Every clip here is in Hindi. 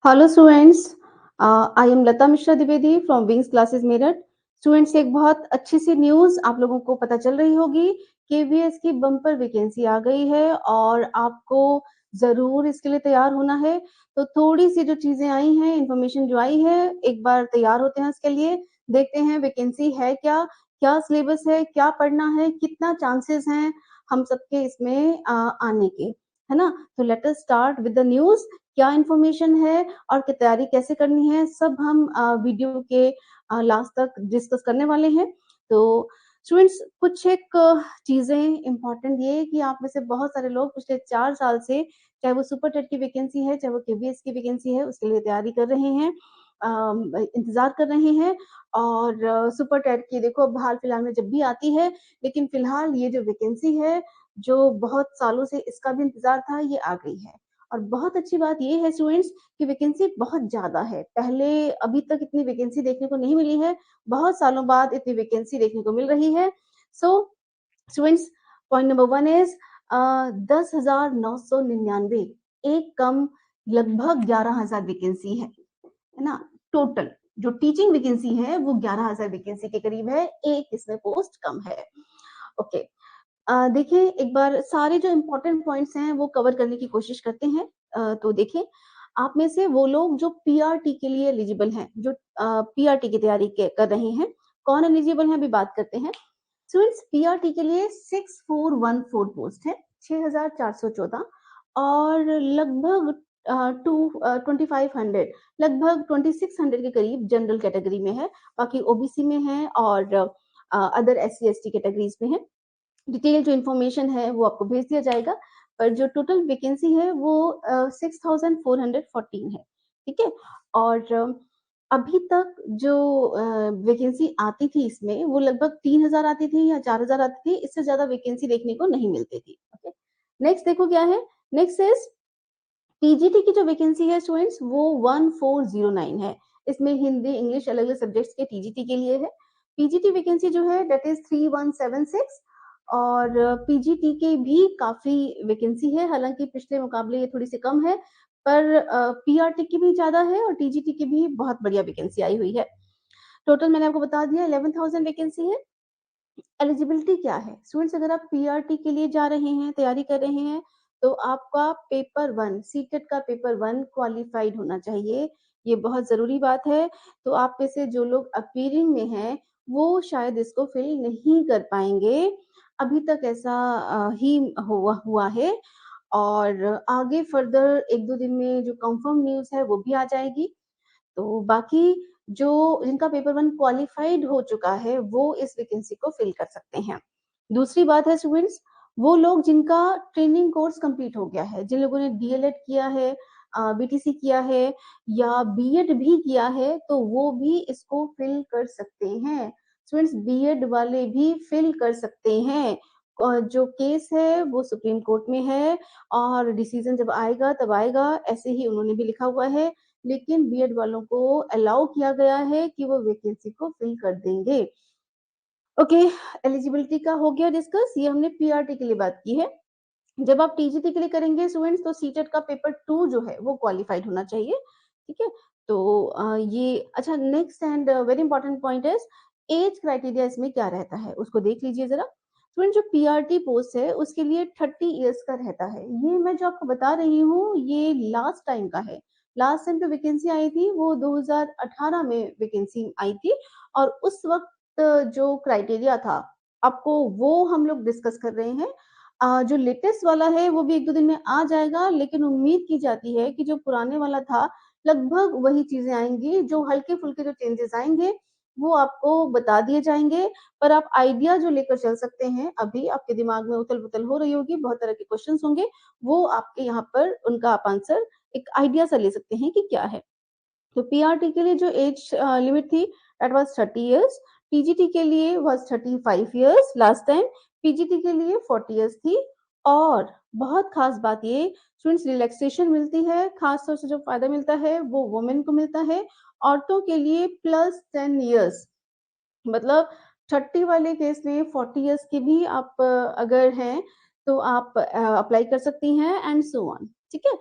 Hello students, I am Lata Mishra Dwivedi from wings classes Meerut. Students, एक बहुत अच्छी सी न्यूज़ आप लोगों को पता चल रही होगी। केवीएस की बम्पर वैकेंसी आ गई है और आपको ज़रूर इसके लिए तैयार होना है। तो थोड़ी सी जो चीज़ें आई हैं, इन्फॉर्मेशन जो आई है, एक बार तैयार होते हैं उसके लिए। देखते हैं वैकेंसी है क्या, क्या सिलेबस है, क्या पढ़ना है, कितना चांसेस हैं हम सबके इसमें आने के, है ना। तो let us start with the news. क्या इन्फॉर्मेशन है और की तैयारी कैसे करनी है, सब हम वीडियो के लास्ट तक डिस्कस करने वाले हैं। तो स्टूडेंट्स, कुछ एक चीजें इंपॉर्टेंट ये कि आप में से बहुत सारे लोग पिछले 4 साल से, चाहे वो सुपर टेट की वैकेंसी है, चाहे वो केवीएस की वैकेंसी है, उसके लिए तैयारी कर रहे हैं, इंतजार कर रहे हैं। और सुपर टेट की देखो अब हाल फिलहाल में जब भी आती है, लेकिन फिलहाल ये जो वैकेंसी है, जो बहुत सालों से इसका भी इंतजार था, ये आ गई है। और बहुत अच्छी बात ये है स्टूडेंट्स कि वैकेंसी बहुत ज्यादा है। पहले अभी तक इतनी वैकेंसी देखने को नहीं मिली है, बहुत सालों बाद इतनी वैकेंसी देखने को मिल रही है। So students, point number 1 is 10,999, एक कम, लगभग 11,000 वैकेंसी है ना। टोटल जो टीचिंग वैकेंसी है वो 11,000 वैकेंसी के करीब है, एक इसमें पोस्ट कम है। ओके, देखिए एक बार सारे जो इम्पोर्टेंट पॉइंट्स हैं वो कवर करने की कोशिश करते हैं। तो देखिए, आप में से वो लोग जो पीआरटी के लिए एलिजिबल हैं, जो पीआरटी की तैयारी कर रहे हैं, कौन एलिजिबल है अभी बात करते हैं। स्टूडेंट्स, पीआरटी के लिए 6414 पोस्ट है, 6414, और लगभग 2500, लगभग 2600 के करीब जनरल कैटेगरी में है, बाकी ओबीसी में है और अदर एससी एसटी कैटेगरीज में है। डिटेल जो इन्फॉर्मेशन है वो आपको भेज दिया जाएगा, पर जो टोटल वैकेंसी है वो 6414 है, ठीक है। और अभी तक जो वैकेंसी आती थी इसमें, वो लगभग 3000 आती थी या 4000 आती थी, इससे ज्यादा वैकेंसी देखने को नहीं मिलती थी। ओके, नेक्स्ट देखो क्या है। नेक्स्ट इज टीजीटी की जो वैकेंसी है स्टूडेंट्स, वो 1409 है। इसमें हिंदी इंग्लिश अलग अलग सब्जेक्ट्स के टीजीटी के लिए है। पीजीटी वैकेंसी जो है दैट इज 3176, और पीजीटी के भी काफी वैकेंसी है, हालांकि पिछले मुकाबले ये थोड़ी सी कम है, पर पीआरटी की भी ज्यादा है और टीजीटी की भी बहुत बढ़िया वैकेंसी आई हुई है। टोटल मैंने आपको बता दिया 11,000 वैकेंसी है। एलिजिबिलिटी क्या है स्टूडेंट्स, अगर आप पीआरटी के लिए जा रहे हैं, तैयारी कर रहे हैं, तो आपका पेपर 1, सीटेट का पेपर 1 क्वालिफाइड होना चाहिए। ये बहुत जरूरी बात है। तो आप में से जो लोग अपीयरिंग में हैं, वो शायद इसको फिल नहीं कर पाएंगे। अभी तक ऐसा ही हुआ है। और आगे फर्दर एक दो दिन में जो कंफर्म न्यूज है वो भी आ जाएगी। तो बाकी जो जिनका पेपर 1 क्वालिफाइड हो चुका है, वो इस वैकेंसी को फिल कर सकते हैं। दूसरी बात है स्टूडेंट्स, वो लोग जिनका ट्रेनिंग कोर्स कंप्लीट हो गया है, जिन लोगों ने डीएलएड किया है, बीटीसी किया है या बीएड भी किया है, तो वो भी इसको फिल कर सकते हैं। स्टूडेंट्स, बीएड वाले भी फिल कर सकते हैं। जो केस है वो सुप्रीम कोर्ट में है, और डिसीजन जब आएगा तब आएगा, ऐसे ही उन्होंने भी लिखा हुआ है। लेकिन बीएड वालों को अलाउ किया गया है कि वो वैकेंसी को फिल कर देंगे। ओके, एलिजिबिलिटी का हो गया डिस्कस, ये हमने पीआरटी के लिए बात की है। जब आप टीजीटी के लिए करेंगे स्टूडेंट्स, तो सीटेट का पेपर 2 जो है वो क्वालिफाइड होना चाहिए, ठीक है। तो ये अच्छा, next and very important point is age criteria, इसमें क्या रहता है उसको देख लीजिए जरा। स्टूडेंट, जो पीआरटी पोस्ट है उसके लिए 30 इयर्स का रहता है। ये मैं जो आपको बता रही हूँ ये लास्ट टाइम का है। लास्ट टाइम जो वैकेंसी आई थी वो 2018 में वैकेंसी आई थी, और उस वक्त जो क्राइटेरिया था, आपको वो हम लोग डिस्कस कर रहे हैं। जो लेटेस्ट वाला है वो भी एक दो दिन में आ जाएगा, लेकिन उम्मीद की जाती है कि जो पुराने वाला था, लगभग वही चीजें आएंगी। जो हल्के फुल्के जो चेंजेस आएंगे वो आपको बता दिए जाएंगे। पर आप आइडिया जो लेकर चल सकते हैं, अभी आपके दिमाग में उथल पुथल हो रही होगी, बहुत तरह के क्वेश्चंस होंगे, वो आपके यहाँ पर उनका आप आंसर एक आइडिया सा ले सकते हैं कि क्या है। तो पीआरटी के लिए जो एज लिमिट थी दैट वाज 30 इयर्स, टीजीटी के लिए was 35 years last time, PGT के लिए 40 इयर्स थी। और बहुत खास बात ये स्टूडेंट्स, रिलैक्सेशन मिलती है, खास तौर से जो फायदा मिलता है वो वुमेन को मिलता है। औरतों के लिए +10 इयर्स, मतलब 30 वाले केस में 40 इयर्स की भी आप अगर हैं तो आप अप्लाई कर सकती हैं, एंड सो ऑन, ठीक है।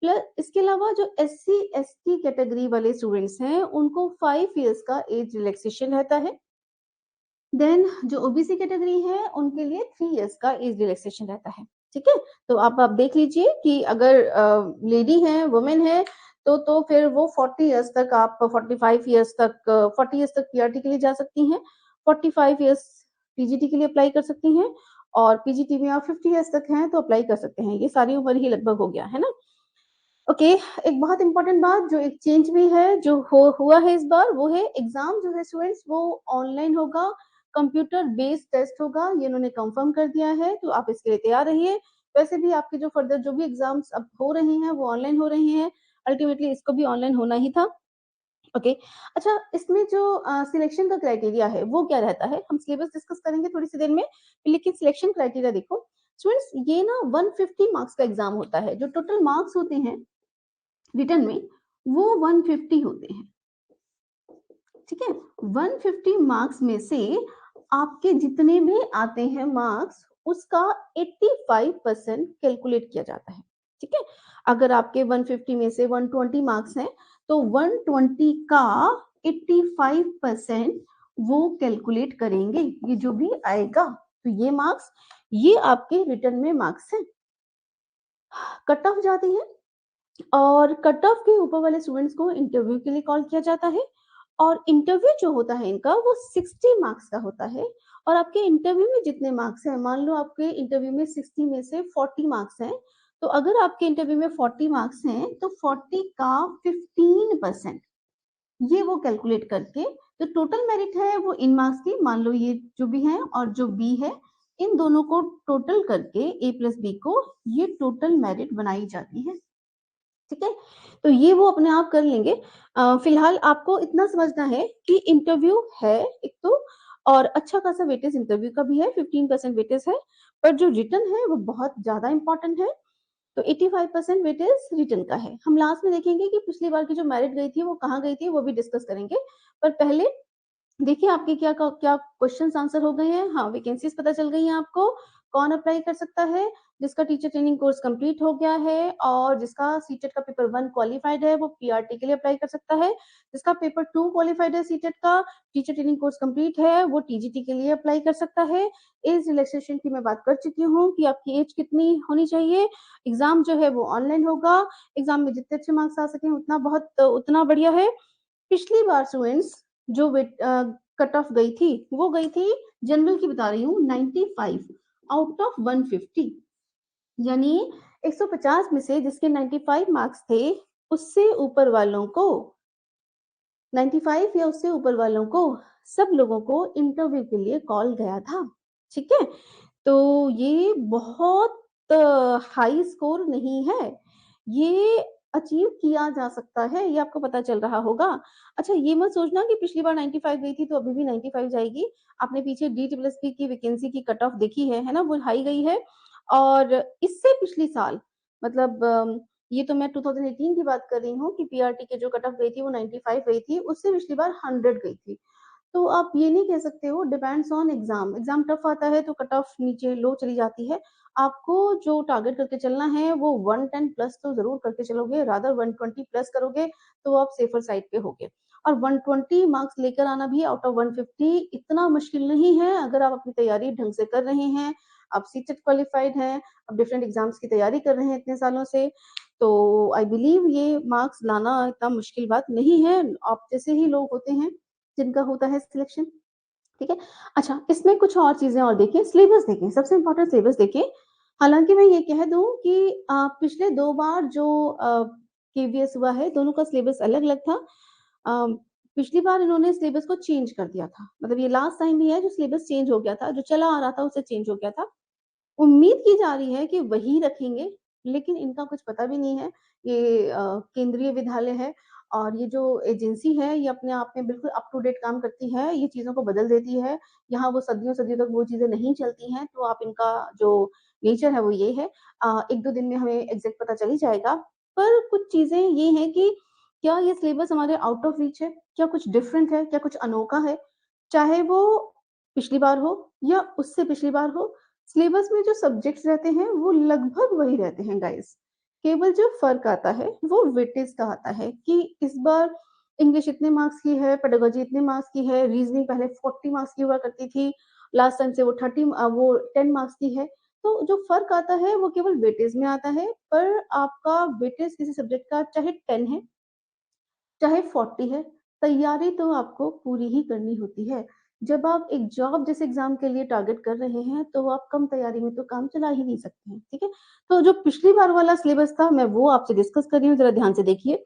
प्लस इसके अलावा जो SC ST कैटेगरी वाले स्टूडेंट्स हैं उनको 5 इयर्स का एज रिलैक्सेशन रहता है। देन जो ओबीसी कैटेगरी है उनके लिए 3 इयर्स का एज रिलैक्सेशन रहता है। ठीक है? तो आप देख लीजिए कि अगर लेडी है, वुमेन है तो फिर वो 40 इयर्स तक आप 45 इयर्स तक 40 इयर्स तक पीआरटी के लिए जा सकती हैं, 45 इयर्स पीजीटी के लिए अप्लाई कर सकती हैं और पीजीटी में आप 50 इयर्स तक हैं तो अप्लाई कर सकते हैं। ये सारी उम्र ही लगभग हो गया, है ना? ओके, एक बहुत इंपॉर्टेंट बात जो एक चेंज भी है जो हुआ है इस बार वो है एग्जाम जो है स्टूडेंट्स वो ऑनलाइन होगा, कंप्यूटर बेस्ड टेस्ट होगा, ये इन्होंने कंफर्म कर दिया है तो आप इसके लिए तैयार रहिए। वैसे भी आपके जो फर्दर जो भी एग्जाम्स अब हो रहे हैं वो ऑनलाइन हो रहे हैं, अल्टीमेटली इसको भी ऑनलाइन होना ही था। ओके, अच्छा इसमें जो सिलेक्शन का क्राइटेरिया है वो क्या रहता है, हम सिलेबस डिस्कस करेंगे थोड़ी सी देर में, लेकिन सिलेक्शन क्राइटेरिया देखो स्टूडेंट्स, ये ना 150 मार्क्स का एग्जाम होता है, जो टोटल मार्क्स होते हैं रिटर्न में वो 150 होते हैं। ठीक है, 150 मार्क्स में से आपके जितने भी आते हैं मार्क्स उसका 85% कैलकुलेट किया जाता है। ठीक है, अगर आपके 150 में से 120 मार्क्स हैं तो 120 का 85% वो कैलकुलेट करेंगे, ये जो भी आएगा तो ये मार्क्स ये आपके रिटर्न में मार्क्स हैं। कट ऑफ जाती है और कट ऑफ के ऊपर वाले स्टूडेंट्स को इंटरव्यू के लिए कॉल किया जाता है और इंटरव्यू जो होता है इनका वो 60 मार्क्स का होता है और आपके इंटरव्यू में जितने मार्क्स हैं, मान लो आपके इंटरव्यू में 60 में से 40 मार्क्स हैं, तो अगर आपके इंटरव्यू में 40 मार्क्स हैं तो 40 का 15% ये वो कैलकुलेट करके जो टोटल मेरिट है वो इन मार्क्स की, मान लो ये जो भी है और जो बी है, इन दोनों को टोटल करके ए प्लस बी को ये टोटल मेरिट बनाई जाती है। ठीक है, तो ये वो अपने आप कर लेंगे। फिलहाल आपको इतना समझना है कि इंटरव्यू है एक तो, और अच्छा खासा वेटेज इंटरव्यू का भी है, 15% वेटेज है, पर जो रिटर्न है वो बहुत ज्यादा इंपॉर्टेंट है, तो 85% वेटेज रिटर्न का है। हम लास्ट में देखेंगे कि पिछली बार की जो मेरिट गई थी वो कहाँ गई थी, वो भी डिस्कस करेंगे, पर पहले देखिए आपके क्या क्या क्वेश्चंस आंसर हो गए हैं। हाँ, वैकेंसीज पता चल गई हैं आपको, कौन अप्लाई कर सकता है, जिसका टीचर ट्रेनिंग कोर्स कंप्लीट हो गया है और जिसका सीटेट का पेपर 1 क्वालिफाइड है वो पीआरटी के लिए अप्लाई कर सकता है, जिसका पेपर 2 क्वालिफाइड है सीटेट का, टीचर ट्रेनिंग कोर्स कंप्लीट है वो टीजीटी के लिए अप्लाई कर सकता है। एज रिलैक्सेशन की मैं बात कर चुकी हूँ कि आपकी एज कितनी होनी चाहिए। एग्जाम जो है वो ऑनलाइन होगा, एग्जाम में जितने अच्छे मार्क्स आ सके उतना बहुत उतना बढ़िया है। पिछली बार स्टूडेंट्स जो कट ऑफ गई थी वो गई थी, जनरल की बता रही हूँ, 95 आउट ऑफ 150, यानी 150 में से जिसके 95 मार्क्स थे उससे ऊपर वालों को 95 या उससे ऊपर वालों को सब लोगों को इंटरव्यू के लिए कॉल गया था। ठीक है, तो ये बहुत हाई स्कोर नहीं है, ये अचीव किया जा सकता है, ये आपको पता चल रहा होगा। अच्छा ये मत सोचना कि पिछली बार 95 गई थी तो अभी भी 95 जाएगी। आपने पीछे DSSP की वैकेंसी की कट ऑफ देखी है ना, वो हाई गई है। और इससे पिछली साल मतलब ये तो मैं 2018 की बात कर रही हूँ कि पीआरटी के जो कट ऑफ गई थी वो 95 गई थी, उससे पिछली बार 100 गई थी। तो आप ये नहीं कह सकते हो, depends on exam, exam tough आता है तो कट ऑफ नीचे लो चली जाती है। आपको जो टारगेट करके चलना है वो 110 प्लस तो जरूर करके चलोगे, रादर 120 प्लस करोगे तो आप सेफर साइड पे होगे। और 120 मार्क्स लेकर आना भी आउट ऑफ 150 इतना मुश्किल नहीं है अगर आप अपनी तैयारी ढंग से कर रहे हैं, आप सीटेट क्वालिफाइड हैं, आप डिफरेंट एग्जाम्स की तैयारी कर रहे हैं इतने सालों से, तो आई बिलीव ये मार्क्स लाना इतना मुश्किल बात नहीं है। आप जैसे ही लोग होते हैं जिनका होता है सिलेक्शन। ठीक है, अच्छा इसमें कुछ और चीजें और देखें, सिलेबस देखें, सबसे इंपॉर्टेंट सिलेबस देखें। हालांकि मैं ये कह दूं कि पिछले 2 बार जो केवीएस हुआ है दोनों का सिलेबस अलग अलग था। पिछली बार इन्होंने सिलेबस को चेंज कर दिया था, मतलब ये लास्ट टाइम भी है जो सिलेबस चेंज हो गया था, जो चला आ रहा था उससे चेंज हो गया था। उम्मीद की जा रही है कि वही रखेंगे, लेकिन इनका कुछ पता भी नहीं है। ये केंद्रीय विद्यालय है और ये जो एजेंसी है ये अपने आप में बिल्कुल अप टू डेट काम करती है, ये चीज़ों को बदल देती है। यहाँ वो सदियों-सदियों तक वो चीज़ें नहीं चलती हैं, तो आप इनका जो नेचर है वो ये है। 1-2 दिन में हमें एग्ज़ैक्ट पता चल ही जाएगा। पर कुछ चीज़ें ये हैं कि क्या ये सिलेबस हमारे आउट ऑफ रीच है? क्या कुछ डिफरेंट है? क्या कुछ अनोखा है? चाहे वो पिछली बार हो या उससे पिछली बार हो, सिलेबस में जो सब्जेक्ट्स रहते हैं वो लगभग वही रहते हैं गाइस। केवल जो फ़र्क आता है वो वेटेज का आता है कि इस बार इंग्लिश इतने मार्क्स की है, पेडागोजी इतने मार्क्स की है, रीज़निंग पहले 40 मार्क्स की हुआ करती थी, लास्ट टाइम से वो 10 मार्क्स की है। तो जो फ़र्क आता है वो केवल वेटेज में आता है, पर आपका वेटेज किसी सब्जेक्ट का चाहे 10 है, चाहे 40 है, तैयारी तो आपको पूरी ही करनी होती है। जब आप एक जॉब जैसे एग्ज़ाम के लिए टारगेट कर रहे हैं, तो आप कम तैयारी में तो काम चला ही नहीं सकते हैं, ठीक है? तो जो पिछली बार वाला सिलेबस था, मैं वो आपसे डिस्कस कर रही हूँ, ज़रा ध्यान से देखिए।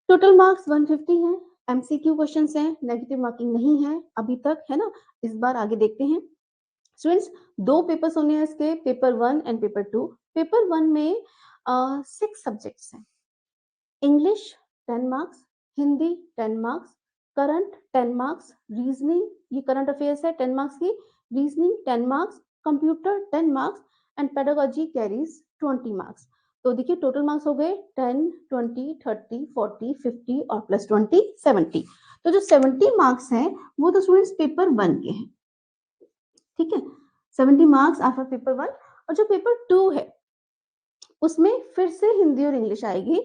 टोटल मार्क्स 150 हैं, एमसीक्यू क्वेश्चन्स हैं, नेगेटिव मार्किंग नहीं है अभी तक, है ना? इस बार आगे देखते हैं। स्टूडेंट्स 2 पेपर्स होने हैं इसके, पेपर 1 एंड पेपर 2। पेपर 1 में 6 सब्जेक्ट्स हैं। English 10 marks, Hindi 10 marks, current 10 marks, reasoning ये करंट अफेयर्स है 10 मार्क्स की, reasoning 10 marks, computer 10 marks and pedagogy carries 20 marks. तो देखिए टोटल मार्क्स हो गए 10, 20, 30, 40, 50 और प्लस 20 70। तो जो 70 मार्क्स हैं वो तो स्टूडेंट्स पेपर 1 के हैं, ठीक है? 70 मार्क्स आफ्टर पेपर 1। और जो पेपर 2 है उसमें फिर से हिंदी और इंग्लिश आएगी,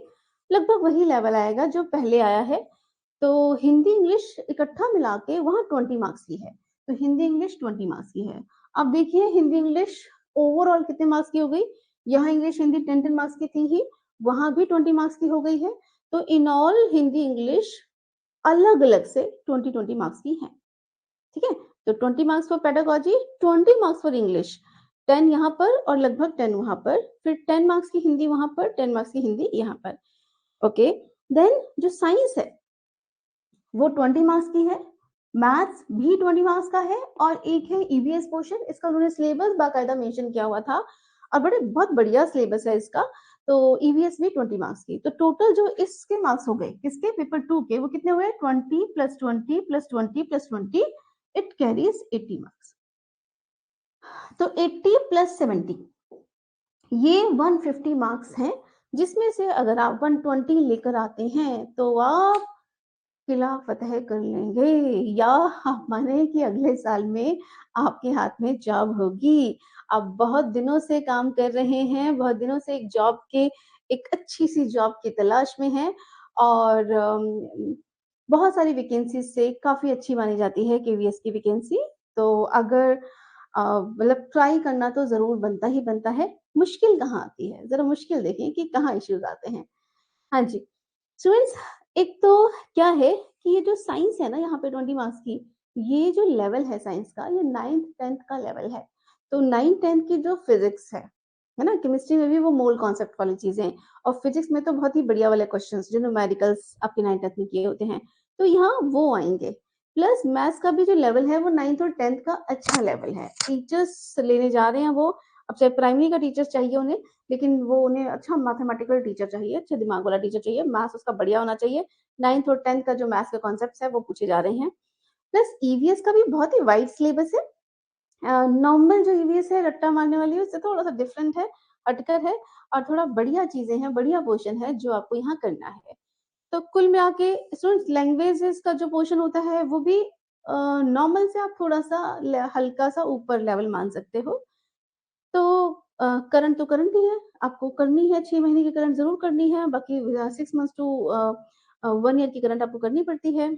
लगभग वही लेवल आएगा जो पहले आया है। तो हिंदी इंग्लिश इकट्ठा मिला के वहाँ 20 मार्क्स की है, तो हिंदी इंग्लिश 20 मार्क्स की है। अब देखिए हिंदी इंग्लिश ओवरऑल कितने मार्क्स की हो गई, यहाँ इंग्लिश हिंदी 10-10 मार्क्स की थी ही, वहाँ भी 20 मार्क्स की हो गई है। तो इन ऑल हिंदी इंग्लिश अलग-अलग से 20-20 मार्क्स की है, ठीक है? तो 20 marks for pedagogy, 20 marks for English, 10 यहाँ पर और लगभग 10 वहाँ पर, फिर 10 मार्क्स की हिंदी वहाँ पर, 10 मार्क्स की हिंदी यहाँ पर। ओके, देन जो साइंस है वो 20 मार्क्स की है, मैथ्स भी 20 मार्क्स का है और एक है ईवीएस पोर्शन, इसका उन्होंने सिलेबस बाकायदा मेंशन किया हुआ था और बहुत बढ़िया सिलेबस है इसका। तो ईवीएस भी 20 मार्क्स की, तो टोटल जो इसके मार्क्स हो गए किसके पेपर 2 के, वो कितने हुए 20 plus 20 plus 20 plus 20, it carries 80 marks. तो 80 प्लस 70 ये 150 मार्क्स हैं, जिसमें से अगर आप 120 लेकर आते हैं तो आप किला फतेह कर लेंगे, या आप माने कि अगले साल में आपके हाथ में जॉब होगी। आप बहुत दिनों से काम कर रहे हैं, बहुत दिनों से एक अच्छी सी जॉब की तलाश में हैं और बहुत सारी वैकेंसीज से काफी अच्छी मानी जाती है केवीएस की वैकेंसी। तो अगर मतलब ट्राई करना तो जरूर बनता ही बनता है। मुश्किल कहाँ आती है, जरा मुश्किल देखें कि कहाँ इश्यूज आते हैं। हाँ जी, स्टूडेंट्स एक तो क्या है कि ये जो साइंस है ना यहाँ पे 20 मार्क्स की, ये जो लेवल है साइंस का ये 9th 10th का लेवल है। तो 9th 10th की जो फिजिक्स है ना, केमिस्ट्री में भी वो मोल कॉन्सेप्ट वाली चीजें और फिजिक्स में तो बहुत ही बढ़िया वाले क्वेश्चंस जो न्यूमेरिकल्स आपके 9th 10th में किए होते हैं, तो यहाँ वो आएंगे। प्लस मैथ्स का भी जो लेवल है वो 9th और 10th का अच्छा लेवल है, टीचर्स लेने जा रहे हैं वो। अब चाहे प्राइमरी का टीचर्स चाहिए उन्हें, लेकिन वो उन्हें अच्छा मैथमेटिकल टीचर चाहिए, अच्छा दिमाग वाला टीचर चाहिए, मैथ्स उसका बढ़िया होना चाहिए। 9th और 10th का जो मैथ्स के कॉन्सेप्ट्स है वो पूछे जा रहे हैं। प्लस ईवीएस का भी बहुत ही वाइड सिलेबस है। नॉर्मल जो ईवीएस है रट्टा मारने वाली, उससे थोड़ा सा डिफरेंट है, हटकर है और थोड़ा बढ़िया चीजें हैं, बढ़िया पोर्शन है जो आपको यहाँ करना है। तो कुल मिला के स्टूडेंट्स लैंग्वेजेस का जो पोर्शन होता है वो भी नॉर्मल से आप थोड़ा सा हल्का सा ऊपर लेवल मान सकते हो। तो करंट तो करंट ही है, आपको करनी है 6 महीने की करंट ज़रूर करनी है, बाकी 6 मंथ्स टू 1 ईयर की करंट आपको करनी पड़ती है।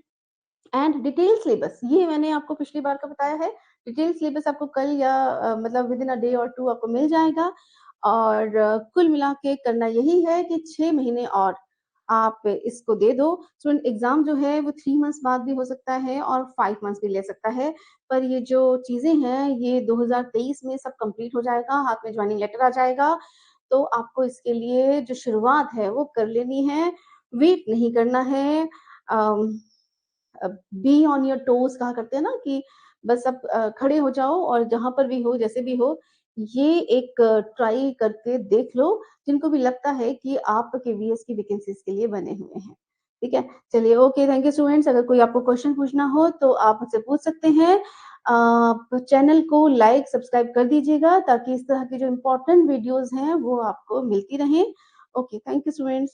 एंड डिटेल सिलेबस ये मैंने आपको पिछली बार का बताया है, डिटेल सिलेबस आपको कल या मतलब विदिन अ डे और 2 आपको मिल जाएगा और कुल मिला के करना यही है कि 6 महीने और आप इसको दे दो। स्टूडेंट एग्ज़ाम जो है वो 3 मंथ्स बाद भी हो सकता है और 5 मंथ्स भी ले सकता है, पर ये जो चीज़ें हैं ये 2023 में सब कंप्लीट हो जाएगा, हाथ में जॉइनिंग लेटर आ जाएगा, तो आपको इसके लिए जो शुरुआत है वो कर लेनी है, वेट नहीं करना है। अम बी ऑन योर टोज कहा करते हैं ना कि बस आप खड़े हो जाओ और जहां पर भी हो जैसे भी हो, ये एक ट्राई करके देख लो, जिनको भी लगता है कि आप केवीएस की वैकेंसीज के लिए बने हुए हैं। ठीक है, चलिए ओके, थैंक यू स्टूडेंट्स। अगर कोई आपको क्वेश्चन पूछना हो तो आप मुझसे पूछ सकते हैं। आप चैनल को लाइक सब्सक्राइब कर दीजिएगा ताकि इस तरह की जो इम्पोर्टेंट वीडियोस हैं वो आपको मिलती रहें। Okay, thank you students.